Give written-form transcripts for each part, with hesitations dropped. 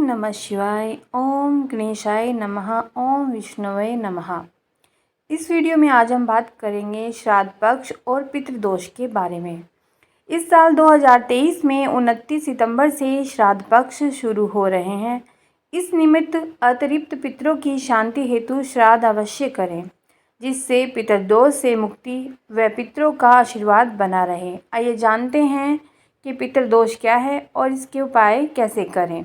नमः शिवाय। ओम गणेशाय नमः। ओम विष्णुवे नमः। इस वीडियो में आज हम बात करेंगे श्राद्ध पक्ष और पितृदोष के बारे में। इस साल 2023 में 29 सितंबर से श्राद्ध पक्ष शुरू हो रहे हैं। इस निमित्त अतिरिक्त पितरों की शांति हेतु श्राद्ध अवश्य करें, जिससे पितृदोष से मुक्ति व पितरों का आशीर्वाद बना रहे। आइए जानते हैं कि पितृदोष क्या है और इसके उपाय कैसे करें।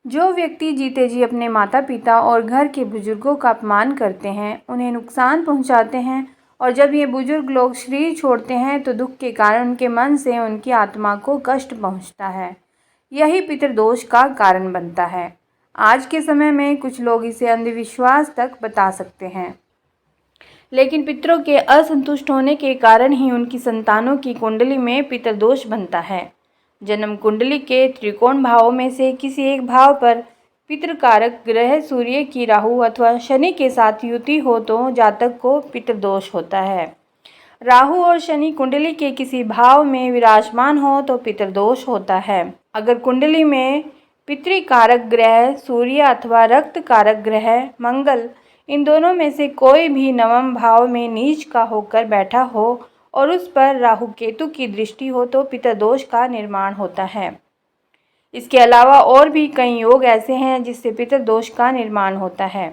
जो व्यक्ति जीते जी अपने माता पिता और घर के बुजुर्गों का अपमान करते हैं, उन्हें नुकसान पहुंचाते हैं और जब ये बुजुर्ग लोग शरीर छोड़ते हैं तो दुख के कारण उनके मन से उनकी आत्मा को कष्ट पहुंचता है। यही पितृदोष का कारण बनता है। आज के समय में कुछ लोग इसे अंधविश्वास तक बता सकते हैं, लेकिन पितरों के असंतुष्ट होने के कारण ही उनकी संतानों की कुंडली में पितृदोष बनता है। जन्म कुंडली के त्रिकोण भावों में से किसी एक भाव पर पितृकारक ग्रह सूर्य की राहु अथवा शनि के साथ युति हो तो जातक को पितृदोष होता है। राहु और शनि कुंडली के किसी भाव में विराजमान हो तो पितृदोष होता है। अगर कुंडली में पितृकारक ग्रह सूर्य अथवा रक्त कारक ग्रह मंगल, इन दोनों में से कोई भी नवम भाव में नीच का होकर बैठा हो और उस पर राहु केतु की दृष्टि हो तो पितृदोष का निर्माण होता है। इसके अलावा और भी कई योग ऐसे हैं जिससे पितृदोष का निर्माण होता है।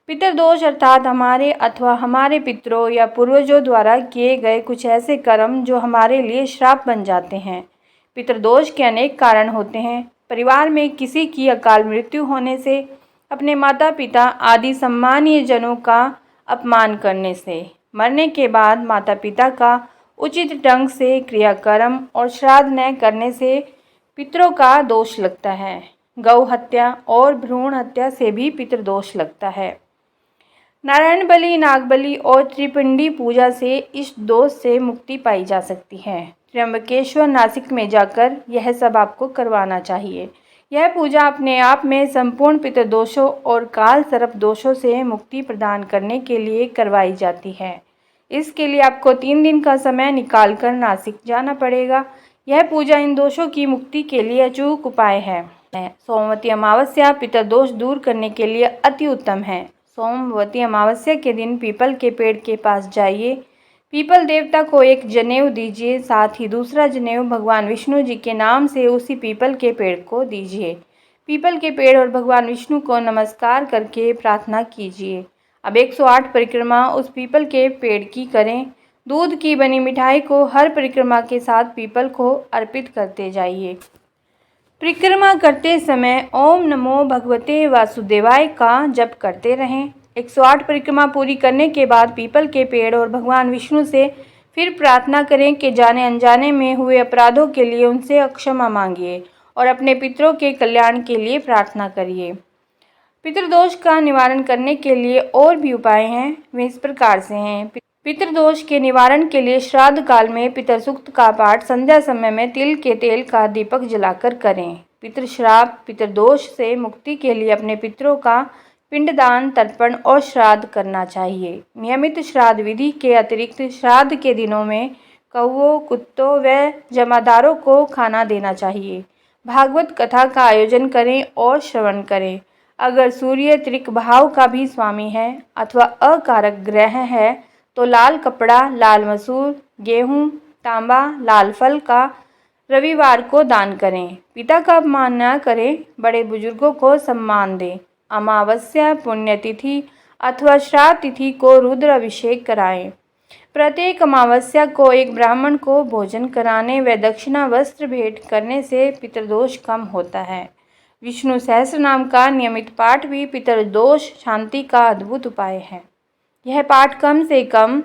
पितृदोष अर्थात हमारे अथवा हमारे पितरों या पूर्वजों द्वारा किए गए कुछ ऐसे कर्म जो हमारे लिए श्राप बन जाते हैं। पितृदोष के अनेक कारण होते हैं। परिवार में किसी की अकाल मृत्यु होने से, अपने माता पिता आदि सम्मानीय जनों का अपमान करने से, मरने के बाद माता पिता का उचित ढंग से क्रियाकर्म और श्राद्ध न करने से पितरों का दोष लगता है। गौ हत्या और भ्रूण हत्या से भी पितृदोष लगता है। नारायण बलि, नाग बलि और त्रिपिंडी पूजा से इस दोष से मुक्ति पाई जा सकती है। त्र्यंबकेश्वर नासिक में जाकर यह सब आपको करवाना चाहिए। यह पूजा अपने आप में संपूर्ण पितृदोषों और काल सर्प दोषों से मुक्ति प्रदान करने के लिए करवाई जाती है। इसके लिए आपको 3 दिन का समय निकालकर नासिक जाना पड़ेगा। यह पूजा इन दोषों की मुक्ति के लिए अचूक उपाय है। सोमवती अमावस्या पितृदोष दूर करने के लिए अति उत्तम है। सोमवती अमावस्या के दिन पीपल के पेड़ के पास जाइए, पीपल देवता को एक जनेऊ दीजिए, साथ ही दूसरा जनेऊ भगवान विष्णु जी के नाम से उसी पीपल के पेड़ को दीजिए। पीपल के पेड़ और भगवान विष्णु को नमस्कार करके प्रार्थना कीजिए। अब 108 परिक्रमा उस पीपल के पेड़ की करें। दूध की बनी मिठाई को हर परिक्रमा के साथ पीपल को अर्पित करते जाइए। परिक्रमा करते समय ओम नमो भगवते वासुदेवाय का जप करते रहें। 108 परिक्रमा पूरी करने के बाद पीपल के पेड़ और भगवान विष्णु से फिर प्रार्थना करें कि जाने अनजाने में हुए अपराधों के लिए उनसे क्षमा मांगिए और अपने पितरों के कल्याण के लिए प्रार्थना करिए। पितृदोष का निवारण करने के लिए और भी उपाय हैं, वे इस प्रकार से हैं। पितृदोष के निवारण के लिए श्राद्ध काल में पितृसूक्त का पाठ संध्या समय में तिल के तेल का दीपक जलाकर करें। पितृश्राप पितृदोष से मुक्ति के लिए अपने पितरों का पिंडदान, तर्पण और श्राद्ध करना चाहिए। नियमित श्राद्ध विधि के अतिरिक्त श्राद्ध के दिनों में कौओं, कुत्तों व जमादारों को खाना देना चाहिए। भागवत कथा का आयोजन करें और श्रवण करें। अगर सूर्य त्रिक भाव का भी स्वामी है अथवा अकारक ग्रह है तो लाल कपड़ा, लाल मसूर, गेहूँ, तांबा, लाल फल का रविवार को दान करें। पिता का अपमान न करें, बड़े बुजुर्गों को सम्मान दें। अमावस्या, पुण्यतिथि अथवा श्राद्ध तिथि को रुद्र अभिषेक कराएं। प्रत्येक अमावस्या को एक ब्राह्मण को भोजन कराने व दक्षिणा वस्त्र भेंट करने से पितृदोष कम होता है। विष्णु सहस्रनाम का नियमित पाठ भी पितृदोष शांति का अद्भुत उपाय है। यह पाठ कम से कम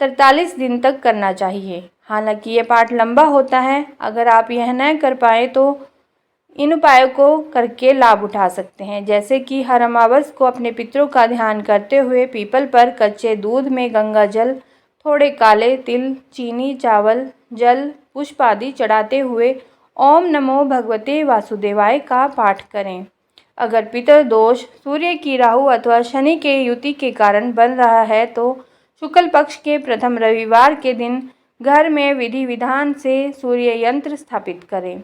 43 दिन तक करना चाहिए। हालांकि यह पाठ लंबा होता है। अगर आप यह न कर पाए तो इन उपायों को करके लाभ उठा सकते हैं, जैसे कि हर अमावस को अपने पितरों का ध्यान करते हुए पीपल पर कच्चे दूध में गंगा जल, थोड़े काले तिल, चीनी, चावल, जल, पुष्प आदि चढ़ाते हुए ओम नमो भगवते वासुदेवाय का पाठ करें। अगर पितृदोष सूर्य की राहु अथवा शनि के युति के कारण बन रहा है तो शुक्ल पक्ष के प्रथम रविवार के दिन घर में विधि विधान से सूर्य यंत्र स्थापित करें।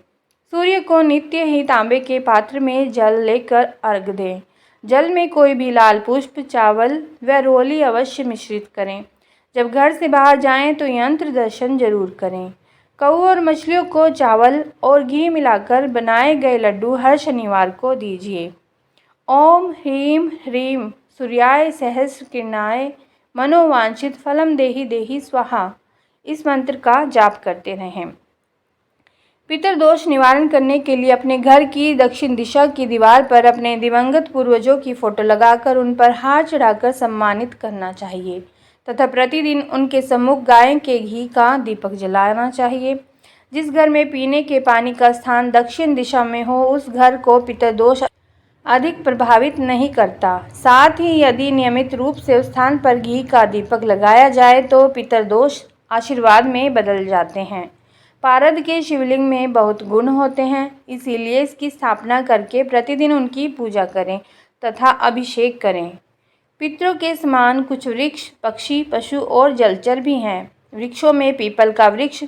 सूर्य को नित्य ही तांबे के पात्र में जल लेकर अर्घ दें। जल में कोई भी लाल पुष्प, चावल व रोली अवश्य मिश्रित करें। जब घर से बाहर जाएं तो यंत्र दर्शन जरूर करें। कौओं और मछलियों को चावल और घी मिलाकर बनाए गए लड्डू हर शनिवार को दीजिए। ओम ह्रीं ह्रीं सूर्याय सहस्र किरणाय मनोवांछित फलम देहि देहि स्वाहा, इस मंत्र का जाप करते रहें। पितृदोष निवारण करने के लिए अपने घर की दक्षिण दिशा की दीवार पर अपने दिवंगत पूर्वजों की फोटो लगाकर उन पर हार चढ़ाकर सम्मानित करना चाहिए तथा प्रतिदिन उनके सम्मुख गाय के घी का दीपक जलाना चाहिए। जिस घर में पीने के पानी का स्थान दक्षिण दिशा में हो उस घर को पितृदोष अधिक प्रभावित नहीं करता। साथ ही यदि नियमित रूप से उस स्थान पर घी का दीपक लगाया जाए तो पितृदोष आशीर्वाद में बदल जाते हैं। पारद के शिवलिंग में बहुत गुण होते हैं, इसीलिए इसकी स्थापना करके प्रतिदिन उनकी पूजा करें तथा अभिषेक करें। पितरों के समान कुछ वृक्ष, पक्षी, पशु और जलचर भी हैं। वृक्षों में पीपल का वृक्ष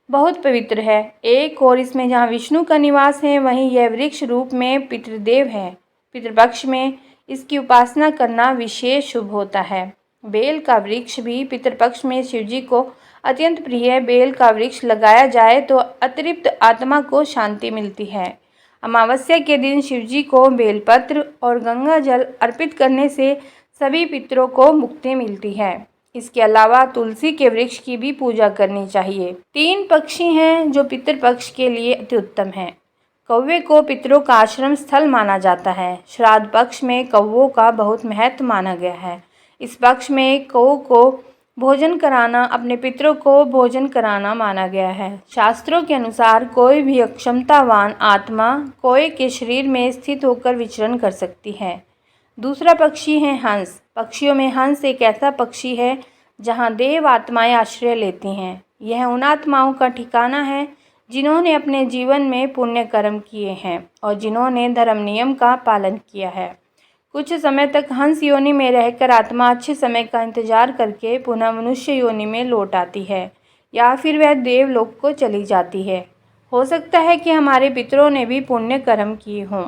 बहुत पवित्र है। एक और इसमें जहाँ विष्णु का निवास है वहीं यह वृक्ष रूप में पितृदेव है। पितृपक्ष में इसकी उपासना करना विशेष शुभ होता है। बेल का वृक्ष भी पितृपक्ष में शिवजी को अत्यंत प्रिय है। बेल का वृक्ष लगाया जाए तो अतिरिक्त आत्मा को शांति मिलती है। अमावस्या के दिन शिवजी को बेलपत्र और गंगा जल अर्पित करने से सभी पितरों को मुक्ति मिलती है। इसके अलावा तुलसी के वृक्ष की भी पूजा करनी चाहिए। 3 पक्षी हैं जो पितृपक्ष के लिए अति उत्तम हैं। कौवे को पितरों का आश्रम स्थल माना जाता है। श्राद्ध पक्ष में कौवों का बहुत महत्व माना गया है। इस पक्ष में कौ को भोजन कराना अपने पितरों को भोजन कराना माना गया है। शास्त्रों के अनुसार कोई भी अक्षमतावान आत्मा कोए के शरीर में स्थित होकर विचरण कर सकती है। दूसरा पक्षी है हंस। पक्षियों में हंस एक ऐसा पक्षी है जहाँ देव आत्माएं आश्रय लेती हैं। यह उन आत्माओं का ठिकाना है जिन्होंने अपने जीवन में पुण्य कर्म किए हैं और जिन्होंने धर्म नियम का पालन किया है। कुछ समय तक हंस योनि में रहकर आत्मा अच्छे समय का इंतजार करके पुनः मनुष्य योनि में लौट आती है या फिर वह देवलोक को चली जाती है। हो सकता है कि हमारे पितरों ने भी पुण्य कर्म किए हों।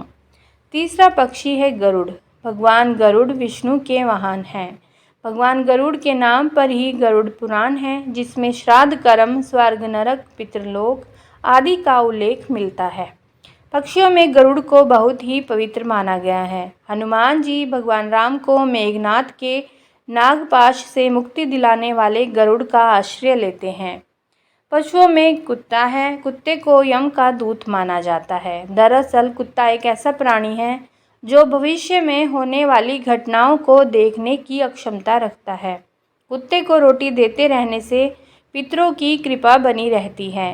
तीसरा पक्षी है गरुड़। भगवान गरुड़ विष्णु के वाहन हैं। भगवान गरुड़ के नाम पर ही गरुड़ पुराण है जिसमें श्राद्ध कर्म, स्वर्ग, नरक, पितृलोक आदि का उल्लेख मिलता है। पक्षियों में गरुड़ को बहुत ही पवित्र माना गया है। हनुमान जी भगवान राम को मेघनाथ के नागपाश से मुक्ति दिलाने वाले गरुड़ का आश्रय लेते हैं। पशुओं में कुत्ता है। कुत्ते को यम का दूत माना जाता है। दरअसल कुत्ता एक ऐसा प्राणी है जो भविष्य में होने वाली घटनाओं को देखने की अक्षमता रखता है। कुत्ते को रोटी देते रहने से पितरों की कृपा बनी रहती है।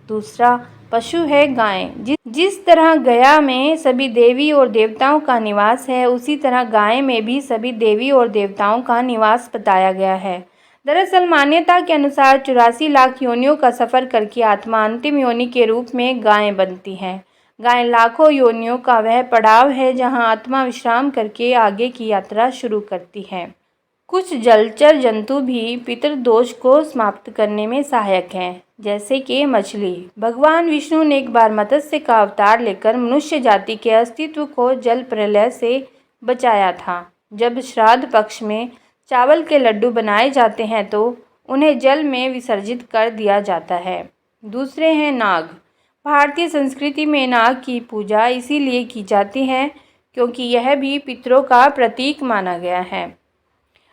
दूसरा पशु है गाय। जिस तरह गया में सभी देवी और देवताओं का निवास है उसी तरह गाय में भी सभी देवी और देवताओं का निवास बताया गया है। दरअसल मान्यता के अनुसार 84 लाख योनियों का सफ़र करके आत्मा अंतिम योनि के रूप में गाय बनती है। गाय लाखों योनियों का वह पड़ाव है जहां आत्मा विश्राम करके आगे की यात्रा शुरू करती है। कुछ जलचर जंतु भी पितृदोष को समाप्त करने में सहायक हैं, जैसे कि मछली। भगवान विष्णु ने एक बार मत्स्य का अवतार लेकर मनुष्य जाति के अस्तित्व को जल प्रलय से बचाया था। जब श्राद्ध पक्ष में चावल के लड्डू बनाए जाते हैं तो उन्हें जल में विसर्जित कर दिया जाता है। दूसरे हैं नाग। भारतीय संस्कृति में नाग की पूजा इसीलिए की जाती है क्योंकि यह भी पितरों का प्रतीक माना गया है।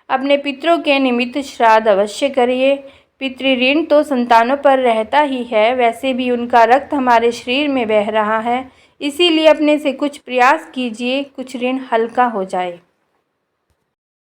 अपने पितरों के निमित्त श्राद्ध अवश्य करिए। पितृऋण तो संतानों पर रहता ही है, वैसे भी उनका रक्त हमारे शरीर में बह रहा है, इसीलिए अपने से कुछ प्रयास कीजिए, कुछ ऋण हल्का हो जाए।